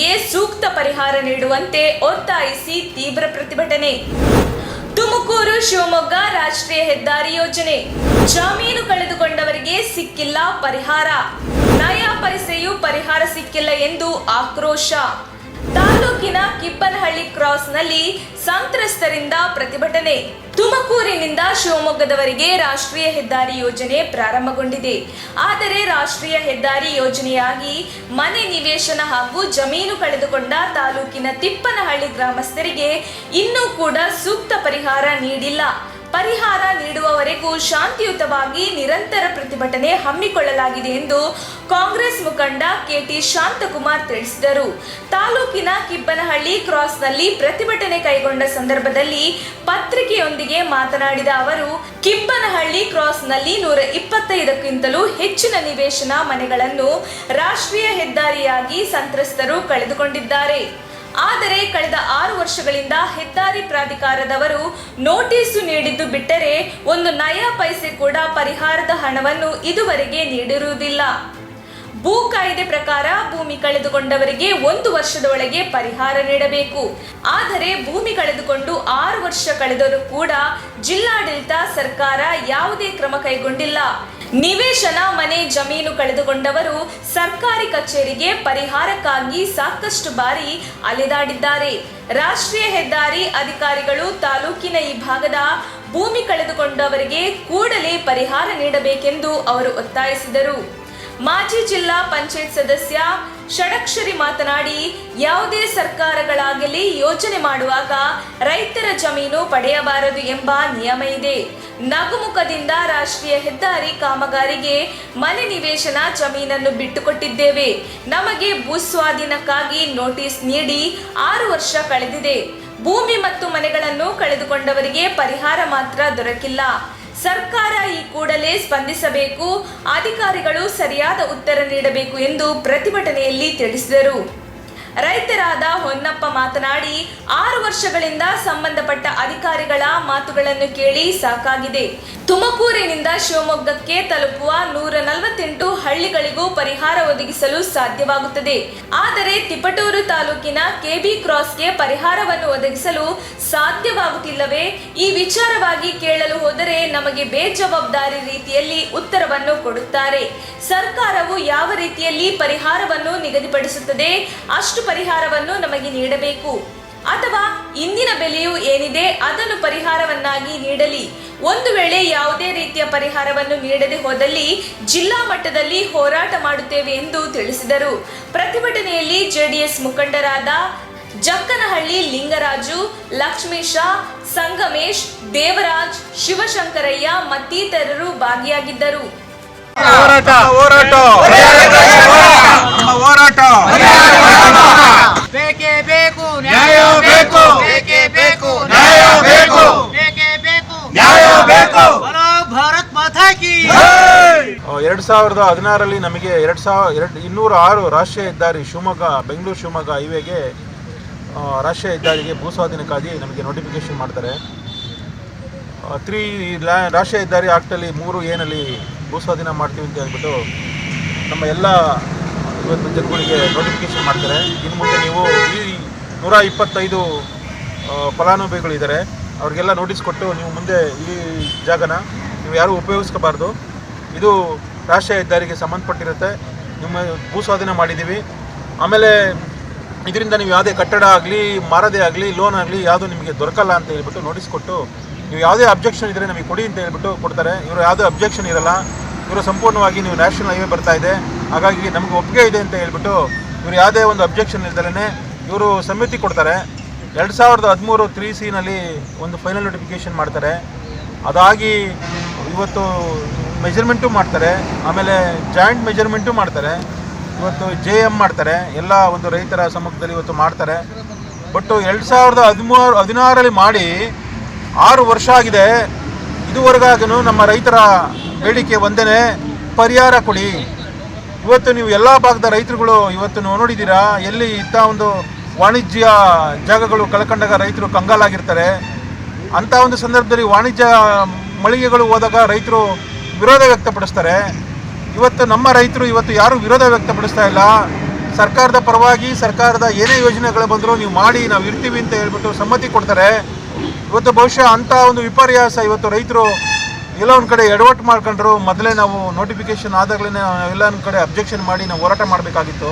ಕಳೆದುಕೊಂಡವರಿಗೆ ಸೂಕ್ತ ಪರಿಹಾರ ನೀಡುವಂತೆ ಒತ್ತಾಯಿಸಿ ತೀವ್ರ ಪ್ರತಿಭಟನೆ. ತುಮಕೂರು ಶಿವಮೊಗ್ಗ ರಾಷ್ಟ್ರೀಯ ಹೆದ್ದಾರಿ ಯೋಜನೆ. ಜಮೀನು ಕಳೆದುಕೊಂಡವರಿಗೆ ಸಿಕ್ಕಿಲ್ಲ ಪರಿಹಾರ. ನಯಾ ಪೈಸೆಯೂ ಪರಿಹಾರ ಸಿಕ್ಕಿಲ್ಲ ಎಂದು ಆಕ್ರೋಶ. ತಾಲೂಕಿನ ಕಿಬ್ಬನಹಳ್ಳಿ ಕ್ರಾಸ್ನಲ್ಲಿ ಸಂತ್ರಸ್ತರಿಂದ ಪ್ರತಿಭಟನೆ. ತುಮಕೂರಿನಿಂದ ಶಿವಮೊಗ್ಗದವರೆಗೆ ರಾಷ್ಟ್ರೀಯ ಹೆದ್ದಾರಿ ಯೋಜನೆ ಪ್ರಾರಂಭಗೊಂಡಿದೆ. ಆದರೆ ರಾಷ್ಟ್ರೀಯ ಹೆದ್ದಾರಿ ಯೋಜನೆಯಾಗಿ ಮನೆ ನಿವೇಶನ ಹಾಗೂ ಜಮೀನು ಕಳೆದುಕೊಂಡ ತಾಲೂಕಿನ ತಿಪ್ಪನಹಳ್ಳಿ ಗ್ರಾಮಸ್ಥರಿಗೆ ಇನ್ನೂ ಕೂಡ ಸೂಕ್ತ ಪರಿಹಾರ ನೀಡಿಲ್ಲ. ಪರಿಹಾರ ನೀಡುವವರೆಗೂ ಶಾಂತಿಯುತವಾಗಿ ನಿರಂತರ ಪ್ರತಿಭಟನೆ ಹಮ್ಮಿಕೊಳ್ಳಲಾಗಿದೆ ಎಂದು ಕಾಂಗ್ರೆಸ್ ಮುಖಂಡ ಕೆಟಿ ಶಾಂತಕುಮಾರ್ ತಿಳಿಸಿದರು. ತಾಲೂಕಿನ ಕಿಬ್ಬನಹಳ್ಳಿ ಕ್ರಾಸ್ನಲ್ಲಿ ಪ್ರತಿಭಟನೆ ಕೈಗೊಂಡ ಸಂದರ್ಭದಲ್ಲಿ ಪತ್ರಿಕೆಯೊಂದಿಗೆ ಮಾತನಾಡಿದ ಅವರು, ಕಿಬ್ಬನಹಳ್ಳಿ ಕ್ರಾಸ್ನಲ್ಲಿ 125ಕ್ಕಿಂತಲೂ ಹೆಚ್ಚಿನ ನಿವೇಶನ ಮನೆಗಳನ್ನು ರಾಷ್ಟ್ರೀಯ ಹೆದ್ದಾರಿಯಾಗಿ ಸಂತ್ರಸ್ತರು ಕಳೆದುಕೊಂಡಿದ್ದಾರೆ. ಆದರೆ ಕಳೆದ 6 ವರ್ಷಗಳಿಂದ ಹೆದ್ದಾರಿ ಪ್ರಾಧಿಕಾರದವರು ನೋಟಿಸು ನೀಡಿದ್ದು ಬಿಟ್ಟರೆ ಒಂದು ನಯಾ ಪೈಸೆ ಕೂಡ ಪರಿಹಾರದ ಹಣವನ್ನು ಇದುವರೆಗೆ ನೀಡಿರುವುದಿಲ್ಲ. ಭೂ ಕಾಯ್ದೆ ಪ್ರಕಾರ ಭೂಮಿ ಕಳೆದುಕೊಂಡವರಿಗೆ 1 ವರ್ಷದ ಒಳಗೆ ಪರಿಹಾರ ನೀಡಬೇಕು. ಆದರೆ ಭೂಮಿ ಕಳೆದುಕೊಂಡು 6 ವರ್ಷ ಕಳೆದರೂ ಕೂಡ ಜಿಲ್ಲಾಡಳಿತ ಸರ್ಕಾರ ಯಾವುದೇ ಕ್ರಮ ಕೈಗೊಂಡಿಲ್ಲ. ನಿವೇಶನ ಮನೆ ಜಮೀನು ಕಳೆದುಕೊಂಡವರು ಸರ್ಕಾರಿ ಕಚೇರಿಗೆ ಪರಿಹಾರಕ್ಕಾಗಿ ಸಾಕಷ್ಟು ಬಾರಿ ಅಲೆದಾಡಿದ್ದಾರೆ. ರಾಷ್ಟ್ರೀಯ ಹೆದ್ದಾರಿ ಅಧಿಕಾರಿಗಳು ತಾಲೂಕಿನ ಈ ಭಾಗದ ಭೂಮಿ ಕಳೆದುಕೊಂಡವರಿಗೆ ಕೂಡಲೇ ಪರಿಹಾರ ನೀಡಬೇಕೆಂದು ಅವರು ಒತ್ತಾಯಿಸಿದರು. ಮಾಜಿ ಜಿಲ್ಲಾ ಪಂಚಾಯತ್ ಸದಸ್ಯ ಷಡಕ್ಷರಿ ಮಾತನಾಡಿ, ಯಾವುದೇ ಸರ್ಕಾರಗಳಾಗಲಿ ಯೋಜನೆ ಮಾಡುವಾಗ ರೈತರ ಜಮೀನು ಪಡೆಯಬಾರದು ಎಂಬ ನಿಯಮ ಇದೆ. ನಗುಮುಖದಿಂದ ರಾಷ್ಟ್ರೀಯ ಹೆದ್ದಾರಿ ಕಾಮಗಾರಿಗೆ ಮನೆ ನಿವೇಶನ ಜಮೀನನ್ನು ಬಿಟ್ಟುಕೊಟ್ಟಿದ್ದೇವೆ. ನಮಗೆ ಭೂಸ್ವಾಧೀನಕ್ಕಾಗಿ ನೋಟಿಸ್ ನೀಡಿ 6 ವರ್ಷ ಕಳೆದಿದೆ. ಭೂಮಿ ಮತ್ತು ಮನೆಗಳನ್ನು ಕಳೆದುಕೊಂಡವರಿಗೆ ಪರಿಹಾರ ಮಾತ್ರ ದೊರಕಿಲ್ಲ. ಸರ್ಕಾರ ಈ ಕೂಡಲೇ ಸ್ಪಂದಿಸಬೇಕು, ಅಧಿಕಾರಿಗಳು ಸರಿಯಾದ ಉತ್ತರ ನೀಡಬೇಕು ಎಂದು ಪ್ರತಿಭಟನೆಯಲ್ಲಿ ತಿಳಿಸಿದರು. ರೈತರಾದ ಹೊನ್ನಪ್ಪ ಮಾತನಾಡಿ, 6 ವರ್ಷಗಳಿಂದ ಸಂಬಂಧಪಟ್ಟ ಅಧಿಕಾರಿಗಳ ಮಾತುಗಳನ್ನು ಕೇಳಿ ಸಾಕಾಗಿದೆ. ತುಮಕೂರಿನಿಂದ ಶಿವಮೊಗ್ಗಕ್ಕೆ ತಲುಪುವ 148 ಹಳ್ಳಿಗಳಿಗೂ ಪರಿಹಾರ ಒದಗಿಸಲು ಸಾಧ್ಯವಾಗುತ್ತದೆ. ಆದರೆ ತಿಪಟೂರು ತಾಲೂಕಿನ ಕೆಬಿ ಕ್ರಾಸ್ಗೆ ಪರಿಹಾರವನ್ನು ಒದಗಿಸಲು ಸಾಧ್ಯವಾಗುತ್ತಿಲ್ಲವೇ? ಈ ವಿಚಾರವಾಗಿ ಕೇಳಲು ಹೋದರೆ ನಮಗೆ ಬೇಜವಾಬ್ದಾರಿ ರೀತಿಯಲ್ಲಿ ಉತ್ತರವನ್ನು ಕೊಡುತ್ತಾರೆ. ಸರ್ಕಾರವು ಯಾವ ರೀತಿಯಲ್ಲಿ ಪರಿಹಾರವನ್ನು ನಿಗದಿಪಡಿಸುತ್ತದೆ ಅಷ್ಟು ಪರಿಹಾರವನ್ನು ನಮಗೆ ನೀಡಬೇಕು. ಅಥವಾ ಇಂದಿನ ಬೆಲೆಯು ಏನಿದೆ ಅದನ್ನು ಪರಿಹಾರವನ್ನಾಗಿ ನೀಡಲಿ. ಒಂದು ವೇಳೆ ಯಾವುದೇ ರೀತಿಯ ಪರಿಹಾರವನ್ನು ನೀಡದೆ ಹೋದಲ್ಲಿ ಜಿಲ್ಲಾ ಮಟ್ಟದಲ್ಲಿ ಹೋರಾಟ ಮಾಡುತ್ತೇವೆ ಎಂದು ತಿಳಿಸಿದರು. ಪ್ರತಿಭಟನೆಯಲ್ಲಿ ಜೆಡಿಎಸ್ ಮುಖಂಡರಾದ ಜಕ್ಕನಹಳ್ಳಿ ಲಿಂಗರಾಜು, ಲಕ್ಷ್ಮೀಶ, ಸಂಗಮೇಶ್, ದೇವರಾಜ್, ಶಿವಶಂಕರಯ್ಯ ಮತ್ತಿತರರು ಭಾಗಿಯಾಗಿದ್ದರು. ಬೇಕೇ ಬೇಕು ನ್ಯಾಯ ಬೇಕು, ಬೇಕೇ ಬೇಕು ನ್ಯಾಯ ಬೇಕು, ಬೇಕೇ ಬೇಕು ನ್ಯಾಯ ಬೇಕು. ಬಲೋ ಭಾರತ್ ಮಾತಾ ಕಿ. 2016ರಲ್ಲಿ ನಮಗೆ 206 ರಾಷ್ಟ್ರೀಯ ಹೆದ್ದಾರಿ ಶಿವಮೊಗ್ಗ ಬೆಂಗಳೂರು ಶಿವಮೊಗ್ಗ ಹೈವೇಗೆ ರಾಷ್ಟ್ರೀಯ ಹೆದ್ದಾರಿಗೆ ಭೂಸ್ವಾಧೀನಕ್ಕಾಗಿ ನಮಗೆ ನೋಟಿಫಿಕೇಶನ್ ಮಾಡ್ತಾರೆ. 3 ರಾಷ್ಟ್ರೀಯ ಹೆದ್ದಾರಿ ಆಕ್ಟಲ್ಲಿ 3A ಭೂಸ್ವಾಧೀನ ಮಾಡ್ತೀವಿ ಅಂತ ಹೇಳ್ಬಿಟ್ಟು ನಮ್ಮ ಎಲ್ಲ ಇವತ್ತು ಜನಗಳಿಗೆ ನೋಟಿಫಿಕೇಶನ್ ಮಾಡ್ತಾರೆ. ಇನ್ನು ಮುಂದೆ ನೀವು ಈ 125 ಫಲಾನುಭವಿಗಳಿದ್ದಾರೆ, ಅವ್ರಿಗೆಲ್ಲ ನೋಟಿಸ್ ಕೊಟ್ಟು ನೀವು ಮುಂದೆ ಈ ಜಾಗನ ನೀವು ಯಾರೂ ಉಪಯೋಗಿಸ್ಕೋಬಾರ್ದು. ಇದು ರಾಷ್ಟ್ರೀಯ ಹೆದ್ದಾರಿಗೆ ಸಂಬಂಧಪಟ್ಟಿರುತ್ತೆ. ನಿಮ್ಮ ಭೂಸ್ವಾಧೀನ ಮಾಡಿದ್ದೀವಿ. ಆಮೇಲೆ ಇದರಿಂದ ನೀವು ಯಾವುದೇ ಕಟ್ಟಡ ಆಗಲಿ, ಮಾರದೇ ಆಗಲಿ, ಲೋನ್ ಆಗಲಿ ಯಾವುದು ನಿಮಗೆ ದೊರಕಲ್ಲ ಅಂತ ಹೇಳ್ಬಿಟ್ಟು ನೋಟಿಸ್ ಕೊಟ್ಟು, ನೀವು ಯಾವುದೇ ಅಬ್ಜೆಕ್ಷನ್ ಇದ್ದರೆ ನಮಗೆ ಕೊಡಿ ಅಂತ ಹೇಳ್ಬಿಟ್ಟು ಕೊಡ್ತಾರೆ. ಇವರು ಯಾವುದೇ ಅಬ್ಜೆಕ್ಷನ್ ಇರಲ್ಲ. ಇವರು ಸಂಪೂರ್ಣವಾಗಿ ನೀವು ನ್ಯಾಷನಲ್ ಹೈವೇ ಬರ್ತಾ ಇದೆ, ಹಾಗಾಗಿ ನಮಗೆ ಒಪ್ಪಿಗೆ ಇದೆ ಅಂತ ಹೇಳ್ಬಿಟ್ಟು ಇವರು ಯಾವುದೇ ಒಂದು ಅಬ್ಜೆಕ್ಷನ್ ಇಲ್ದಲೇ ಇವರು ಸಮ್ಮತಿ ಕೊಡ್ತಾರೆ. 2013 3C ಒಂದು ಫೈನಲ್ ನೋಟಿಫಿಕೇಷನ್ ಮಾಡ್ತಾರೆ. ಅದಾಗಿ ಇವತ್ತು ಮೆಜರ್ಮೆಂಟು ಮಾಡ್ತಾರೆ, ಆಮೇಲೆ ಜಾಯಿಂಟ್ ಮೆಜರ್ಮೆಂಟು ಮಾಡ್ತಾರೆ, ಇವತ್ತು JM ಮಾಡ್ತಾರೆ. ಎಲ್ಲ ಒಂದು ರೈತರ ಸಮ್ಮುಖದಲ್ಲಿ ಇವತ್ತು ಮಾಡ್ತಾರೆ. ಬಟ್ 2016ರಲ್ಲಿ ಮಾಡಿ 6 ವರ್ಷ ಆಗಿದೆ. ಇದುವರೆಗಾಗೂ ನಮ್ಮ ರೈತರ ಬೇಡಿಕೆ ಒಂದೇ, ಪರಿಹಾರ ಕೊಡಿ. ಇವತ್ತು ನೀವು ಎಲ್ಲ ಭಾಗದ ರೈತರುಗಳು ಇವತ್ತು ನೋಡಿದ್ದೀರಾ, ಎಲ್ಲಿ ಇಂಥ ಒಂದು ವಾಣಿಜ್ಯ ಜಾಗಗಳು ಕಳ್ಕೊಂಡಾಗ ರೈತರು ಕಂಗಾಲಾಗಿರ್ತಾರೆ. ಅಂಥ ಒಂದು ಸಂದರ್ಭದಲ್ಲಿ ವಾಣಿಜ್ಯ ಮಳಿಗೆಗಳು ಹೋದಾಗ ರೈತರು ವಿರೋಧ ವ್ಯಕ್ತಪಡಿಸ್ತಾರೆ. ಇವತ್ತು ನಮ್ಮ ರೈತರು ಇವತ್ತು ಯಾರೂ ವಿರೋಧ ವ್ಯಕ್ತಪಡಿಸ್ತಾ ಇಲ್ಲ. ಸರ್ಕಾರದ ಪರವಾಗಿ ಸರ್ಕಾರದ ಏನೇ ಯೋಜನೆಗಳು ಬಂದರೂ ನೀವು ಮಾಡಿ ನಾವು ಇರ್ತೀವಿ ಅಂತ ಹೇಳ್ಬಿಟ್ಟು ಸಮ್ಮತಿ ಕೊಡ್ತಾರೆ. ಇವತ್ತು ಬಹುಶಃ ಅಂಥ ಒಂದು ವಿಪರ್ಯಾಸ ಇವತ್ತು ರೈತರು ಎಲ್ಲ ಒಂದು ಕಡೆ ಎಡವಟ್ಟು ಮಾಡ್ಕೊಂಡ್ರು. ಮೊದಲೇ ನಾವು ನೋಟಿಫಿಕೇಶನ್ ಆದಾಗಲೇ ಎಲ್ಲ ಒಂದು ಕಡೆ ಅಬ್ಜೆಕ್ಷನ್ ಮಾಡಿ ನಾವು ಹೋರಾಟ ಮಾಡಬೇಕಾಗಿತ್ತು.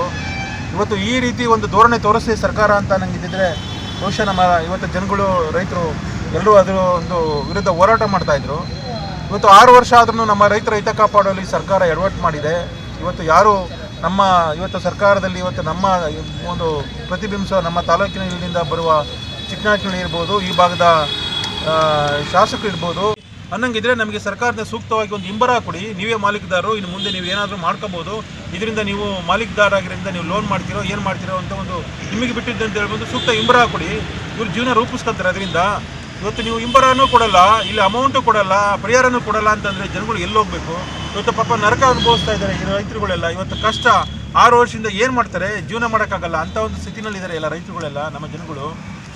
ಇವತ್ತು ಈ ರೀತಿ ಒಂದು ಧೋರಣೆ ತೋರಿಸಿ ಸರ್ಕಾರ ಅಂತ ನಂಗೆ ಇದ್ದಿದ್ರೆ ಬಹುಶಃ ನಮ್ಮ ಇವತ್ತು ಜನಗಳು ರೈತರು ಎಲ್ಲರೂ ಅದರ ಒಂದು ವಿರುದ್ಧ ಹೋರಾಟ ಮಾಡ್ತಾಯಿದ್ರು. ಇವತ್ತು 6 ವರ್ಷ ಆದ್ರೂ ನಮ್ಮ ರೈತರ ಹಿತ ಕಾಪಾಡುವಲ್ಲಿ ಸರ್ಕಾರ ಎಡವಟ್ಟು ಮಾಡಿದೆ. ಇವತ್ತು ಯಾರು ನಮ್ಮ ಇವತ್ತು ಸರ್ಕಾರದಲ್ಲಿ ಇವತ್ತು ನಮ್ಮ ಒಂದು ಪ್ರತಿಬಿಂಬಿಸುವ ನಮ್ಮ ತಾಲೂಕಿನಿಂದ ಬರುವ ಚಿಕ್ಕನಾಯಕನಹಳ್ಳಿ ಇರ್ಬೋದು, ಈ ಭಾಗದ ಶಾಸಕರು ಇರ್ಬೋದು ಅನ್ನಂಗಿದ್ರೆ ನಮಗೆ ಸರ್ಕಾರದ ಸೂಕ್ತವಾಗಿ ಒಂದು ಹಿಂಬರ ಕೊಡಿ. ನೀವೇ ಮಾಲೀಕದಾರರು, ಇನ್ನು ಮುಂದೆ ನೀವು ಏನಾದರೂ ಮಾಡ್ಕೋಬೋದು, ಇದರಿಂದ ನೀವು ಮಾಲೀಕದಾರ ಆಗಿರೋದ್ರಿಂದ ನೀವು ಲೋನ್ ಮಾಡ್ತೀರೋ ಏನು ಮಾಡ್ತೀರೋ ಅಂತ ಒಂದು ನಿಮಗೆ ಬಿಟ್ಟಿದ್ದೆ ಅಂತ ಹೇಳ್ಬೋದು ಸೂಕ್ತ ಹಿಂಬರ ಕೊಡಿ. ಇವ್ರು ಜೀವನ ರೂಪಿಸ್ಕೊತಾರೆ. ಅದರಿಂದ ಇವತ್ತು ನೀವು ಹಿಂಬರನೂ ಕೊಡಲ್ಲ, ಇಲ್ಲಿ ಅಮೌಂಟು ಕೊಡಲ್ಲ, ಪರಿಹಾರನೂ ಕೊಡಲ್ಲ ಅಂತಂದರೆ ಜನಗಳು ಎಲ್ಲಿ ಹೋಗಬೇಕು? ಇವತ್ತು ಪಾಪ ನರಕ ಅನುಭವಿಸ್ತಾ ಇದ್ದಾರೆ ಈ ರೈತರುಗಳೆಲ್ಲ. ಇವತ್ತು ಕಷ್ಟ 6 ವರ್ಷದಿಂದ ಏನು ಮಾಡ್ತಾರೆ? ಜೀವನ ಮಾಡೋಕ್ಕಾಗಲ್ಲ ಅಂಥ ಒಂದು ಸ್ಥಿತಿನಲ್ಲಿದ್ದಾರೆ ಎಲ್ಲ ರೈತರುಗಳೆಲ್ಲ ನಮ್ಮ ಜನಗಳು.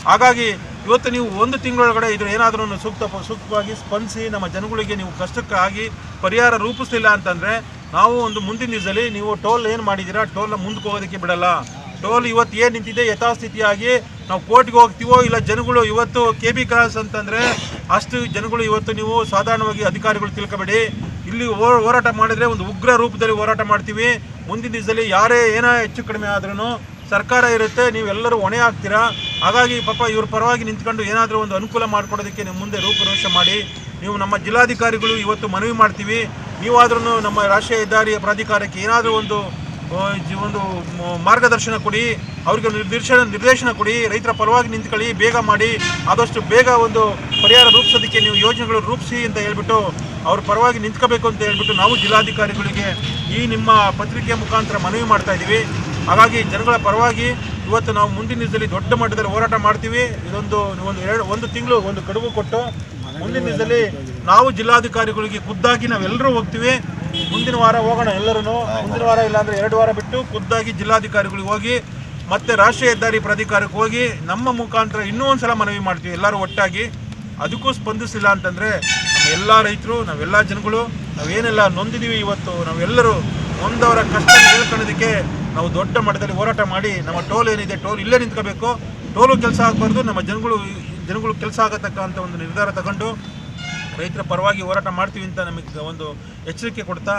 ಹಾಗಾಗಿ ಇವತ್ತು ನೀವು 1 ತಿಂಗಳೊಳಗಡೆ ಇದ್ರ ಏನಾದರೂ ಸೂಕ್ತವಾಗಿ ಸ್ಪಂದಿಸಿ ನಮ್ಮ ಜನಗಳಿಗೆ ನೀವು ಕಷ್ಟಕ್ಕಾಗಿ ಪರಿಹಾರ ರೂಪಿಸಲಿಲ್ಲ ಅಂತಂದರೆ ನಾವು ಒಂದು ಮುಂದಿನ ದಿವಸದಲ್ಲಿ ನೀವು ಟೋಲ್ ಏನು ಮಾಡಿದ್ದೀರಾ ಟೋಲ್ನ ಮುಂದಕ್ಕೆ ಹೋಗೋದಕ್ಕೆ ಬಿಡಲ್ಲ. ಟೋಲ್ ಇವತ್ತು ಏನು ನಿಂತಿದೆ ಯಥಾಸ್ಥಿತಿಯಾಗಿ ನಾವು ಕೋರ್ಟ್ಗೆ ಹೋಗ್ತೀವೋ ಇಲ್ಲ ಜನಗಳು ಇವತ್ತು KB ಕ್ರಾಸ್ ಅಂತಂದರೆ ಅಷ್ಟು ಜನಗಳು ಇವತ್ತು ನೀವು ಸಾಧಾರಣವಾಗಿ ಅಧಿಕಾರಿಗಳು ತಿಳ್ಕೊಬೇಡಿ. ಇಲ್ಲಿ ಹೋರಾಟ ಮಾಡಿದರೆ ಒಂದು ಉಗ್ರ ರೂಪದಲ್ಲಿ ಹೋರಾಟ ಮಾಡ್ತೀವಿ. ಮುಂದಿನ ದಿವಸದಲ್ಲಿ ಯಾರೇ ಏನೋ ಹೆಚ್ಚು ಕಡಿಮೆ ಆದ್ರೂ ಸರ್ಕಾರ ಇರುತ್ತೆ, ನೀವೆಲ್ಲರೂ ಹೊಣೆ ಆಗ್ತೀರಾ. ಹಾಗಾಗಿ ಪಾಪ ಇವ್ರ ಪರವಾಗಿ ನಿಂತ್ಕೊಂಡು ಏನಾದರೂ ಒಂದು ಅನುಕೂಲ ಮಾಡಿಕೊಡೋದಕ್ಕೆ ನೀವು ಮುಂದೆ ರೂಪುರೇಷೆ ಮಾಡಿ. ನೀವು ನಮ್ಮ ಜಿಲ್ಲಾಧಿಕಾರಿಗಳು ಇವತ್ತು ಮನವಿ ಮಾಡ್ತೀವಿ, ನೀವಾದ್ರೂ ನಮ್ಮ ರಾಷ್ಟ್ರೀಯ ಹೆದ್ದಾರಿಯ ಪ್ರಾಧಿಕಾರಕ್ಕೆ ಏನಾದರೂ ಒಂದು ಮಾರ್ಗದರ್ಶನ ಕೊಡಿ, ಅವ್ರಿಗೆ ನಿರ್ದೇಶನ ಕೊಡಿ, ರೈತರ ಪರವಾಗಿ ನಿಂತ್ಕೊಳ್ಳಿ, ಬೇಗ ಮಾಡಿ, ಆದಷ್ಟು ಬೇಗ ಒಂದು ಪರಿಹಾರ ರೂಪಿಸೋದಕ್ಕೆ ನೀವು ಯೋಜನೆಗಳು ರೂಪಿಸಿ ಅಂತ ಹೇಳ್ಬಿಟ್ಟು ಅವ್ರ ಪರವಾಗಿ ನಿಂತ್ಕೋಬೇಕು ಅಂತ ಹೇಳ್ಬಿಟ್ಟು ನಾವು ಜಿಲ್ಲಾಧಿಕಾರಿಗಳಿಗೆ ಈ ನಿಮ್ಮ ಪತ್ರಿಕೆಯ ಮುಖಾಂತರ ಮನವಿ ಮಾಡ್ತಾ ಇದ್ದೀವಿ. ಹಾಗಾಗಿ ಜನಗಳ ಪರವಾಗಿ ಇವತ್ತು ನಾವು ಮುಂದಿನ ದಿವಸದಲ್ಲಿ ದೊಡ್ಡ ಮಟ್ಟದಲ್ಲಿ ಹೋರಾಟ ಮಾಡ್ತೀವಿ. ಒಂದು ತಿಂಗಳು ಒಂದು ಗಡುವು ಕೊಟ್ಟು ಮುಂದಿನ ದಿವಸದಲ್ಲಿ ನಾವು ಜಿಲ್ಲಾಧಿಕಾರಿಗಳಿಗೆ ಖುದ್ದಾಗಿ ನಾವೆಲ್ಲರೂ ಹೋಗ್ತೀವಿ. ಮುಂದಿನ ವಾರ ಹೋಗೋಣ ಎಲ್ಲರೂ. ಮುಂದಿನ ವಾರ ಇಲ್ಲಾಂದರೆ 2 ವಾರ ಬಿಟ್ಟು ಖುದ್ದಾಗಿ ಜಿಲ್ಲಾಧಿಕಾರಿಗಳಿಗೆ ಹೋಗಿ ಮತ್ತೆ ರಾಷ್ಟ್ರೀಯ ಹೆದ್ದಾರಿ ಪ್ರಾಧಿಕಾರಕ್ಕೆ ಹೋಗಿ ನಮ್ಮ ಮುಖಾಂತರ ಇನ್ನೂ ಒಂದು ಸಲ ಮನವಿ ಮಾಡ್ತೀವಿ ಎಲ್ಲರೂ ಒಟ್ಟಾಗಿ. ಅದಕ್ಕೂ ಸ್ಪಂದಿಸಿಲ್ಲ ಅಂತಂದರೆ ನಮ್ಮ ಎಲ್ಲ ರೈತರು ನಾವೆಲ್ಲ ಜನಗಳು ನಾವೇನೆಲ್ಲ ನೊಂದಿದ್ದೀವಿ ಇವತ್ತು ನಾವೆಲ್ಲರೂ ನೊಂದವರ ಕಷ್ಟ ಹೇಳ್ಕೊಳ್ಳೋದಕ್ಕೆ ನಾವು ದೊಡ್ಡ ಮಟ್ಟದಲ್ಲಿ ಹೋರಾಟ ಮಾಡಿ ನಮ್ಮ ಟೋಲ್ ಏನಿದೆ ಟೋಲ್ ಇಲ್ಲೇ ನಿಂತ್ಕೋಬೇಕು. ಟೋಲು ಕೆಲಸ ಆಗಬಾರ್ದು, ನಮ್ಮ ಜನಗಳು ಕೆಲಸ ಆಗತಕ್ಕಂಥ ಒಂದು ನಿರ್ಧಾರ ತಗೊಂಡು ರೈತರ ಪರವಾಗಿ ಹೋರಾಟ ಮಾಡ್ತೀವಿ ಅಂತ ನಮಗೆ ಒಂದು ಎಚ್ಚರಿಕೆ ಕೊಡ್ತಾ